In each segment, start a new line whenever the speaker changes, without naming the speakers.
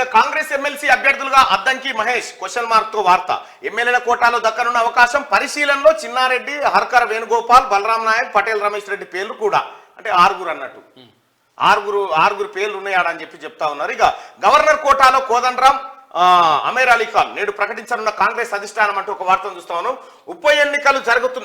ఇక కాంగ్రెస్ ఎమ్మెల్సీ అభ్యర్థులుగా Addanki Mahesh question mark తో వార్త. ఎమ్మెల్యేల కోటాలో దక్కనున్న అవకాశం పరిశీలనలో చిన్నారెడ్డి, హర్కర్ వేణుగోపాల్, బలరాం నాయక్, పటేల్ రమేష్ రెడ్డి పేర్లు కూడా, అంటే ఆరుగురు అన్నట్టు, ఆరుగురు పేర్లు ఉన్నాయని చెప్తా ఉన్నారు. ఇక గవర్నర్ కోటాలో కోదండరాం, అమీర్ అలీ ఖాన్ నేడు ప్రకటించనున్న కాంగ్రెస్ అధిష్టానం అంటూ ఒక వార్తను చూస్తాను. ఉప ఎన్నికలు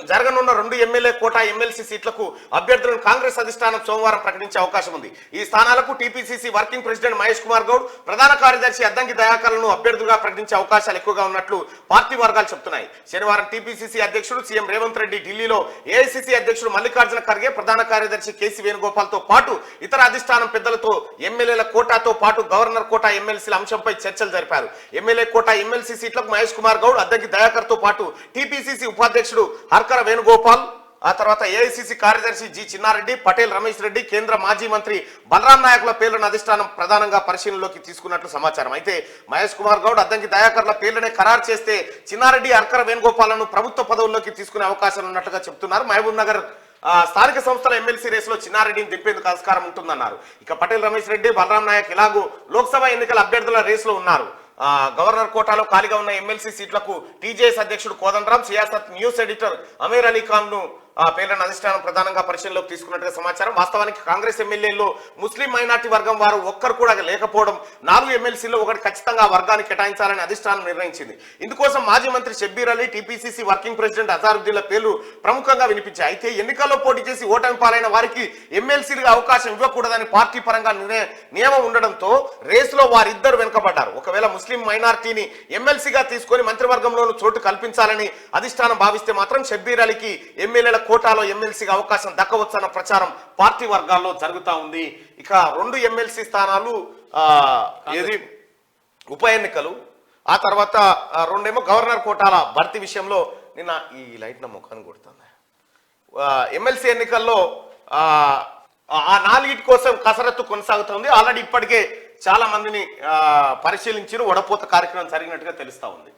జరగనున్న 2 ఎమ్మెల్యే కోటా ఎమ్మెల్సీ సీట్లకు అభ్యర్థులను కాంగ్రెస్ అధిష్టానం సోమవారం ప్రకటించే అవకాశం ఉంది. ఈ స్థానాలకు TPCC working president Mahesh Kumar Goud, ప్రధాన కార్యదర్శి అద్దంకి దయాకర్లను అభ్యర్థులుగా ప్రకటించే అవకాశాలు ఎక్కువగా ఉన్నట్లు పార్టీ వర్గాలు చెబుతున్నాయి. శనివారం టీపీసీసీ అధ్యక్షుడు సీఎం రేవంత్ రెడ్డి ఢిల్లీలో ఏఐసీసీ అధ్యక్షుడు మల్లికార్జున ఖర్గే, ప్రధాన కార్యదర్శి కేసీ వేణుగోపాల్ తో పాటు ఇతర అధిష్టానం పెద్దలతో ఎమ్మెల్యేల కోటాతో పాటు గవర్నర్ కోటా ఎమ్మెల్సీల అంశంపై చర్చలు జరిపారు. ఎమ్మెల్యే కోటా ఎమ్మెల్సీ సీట్లకు మహేష్ కుమార్ గౌడ్, అద్దంకి దయాకర్ తో పాటు టీపీసీసీ ఉపాధ్యక్షుడు హర్కర వేణుగోపాల్, ఆ తర్వాత ఏఐసీసీ కార్యదర్శి జి చిన్నారెడ్డి, పటేల్ రమేష్ రెడ్డి, కేంద్ర మాజీ మంత్రి బలరాం నాయకుల పేర్లను అధిష్టానం ప్రధానంగా పరిశీలనలోకి తీసుకున్నట్లు సమాచారం. అయితే మహేష్ కుమార్ గౌడ్, అద్దంకి దయాకర్ల పేర్లనే ఖరారు చేస్తే చిన్నారెడ్డి, హర్కర వేణుగోపాలను ప్రభుత్వ పదవుల్లోకి తీసుకునే అవకాశాలు ఉన్నట్లుగా చెబుతున్నారు. మహబూబ్ నగర్ స్థానిక సంస్థల ఎమ్మెల్సీ రేసులో చిన్నారెడ్డిని దింపేందుకు ఆస్కారం ఉంటుందన్నారు. ఇక పటేల్ రమేష్ రెడ్డి, బలరాం నాయక్ ఎలాగూ లోక్సభ ఎన్నికల అభ్యర్థుల రేసులో ఉన్నారు. గవర్నర్ కోటాలో ఖాళీగా ఉన్న ఎమ్మెల్సీ సీట్లకు టీజేఎస్ అధ్యక్షుడు కోదండరాం, సియాసత్ న్యూస్ ఎడిటర్ అమీర్ అలీ ఖాన్ ను పేర్లను అధిష్టానం ప్రధానంగా పరిశీలనలోకి తీసుకున్నట్టుగా సమాచారం. వాస్తవానికి కాంగ్రెస్ ఎమ్మెల్యేల్లో ముస్లిం మైనార్టీ వర్గం వారు ఒక్కరు కూడా లేకపోవడం 4 ఎమ్మెల్సీల్లో ఒకటి ఖచ్చితంగా వర్గానికి కేటాయించాలని అధిష్టానం నిర్ణయించింది. ఇందుకోసం మాజీ మంత్రి Shabbir Ali, TPCC working president అజారుద్దీన్ల పేర్లు ప్రముఖంగా వినిపించాయి. అయితే ఎన్నికల్లో పోటీ చేసి ఓటమి పాలైన వారికి ఎమ్మెల్సీలుగా అవకాశం ఇవ్వకూడదని పార్టీ పరంగా నియమం ఉండడంతో రేసులో వారిద్దరు వెనుకబడ్డారు. ఒకవేళ ముస్లిం మైనార్టీని ఎమ్మెల్సీగా తీసుకొని మంత్రివర్గంలోనూ చోటు కల్పించాలని అధిష్టానం భావిస్తే మాత్రం షబ్బీర్ అలీకి ఎమ్మెల్యేల కోటాలో ఎమ్మెల్సీగా అవకాశం దక్కవచ్చన్న ప్రచారం పార్టీ వర్గాల్లో జరుగుతా ఉంది. ఇక 2 ఎమ్మెల్సీ స్థానాలు ఏది ఉప ఎన్నికలు, ఆ తర్వాత 2 గవర్నర్ కోటాల భర్తీ విషయంలో నిన్న ఈ లైట్ నా ముఖాన్ని కొడుతుంది. ఎమ్మెల్సీ ఎన్నికల్లో ఆ 4 కోసం కసరత్తు కొనసాగుతుంది. ఆల్రెడీ ఇప్పటికే చాలా మందిని పరిశీలించి వడపోత కార్యక్రమం జరిగినట్టుగా తెలుస్తా ఉంది.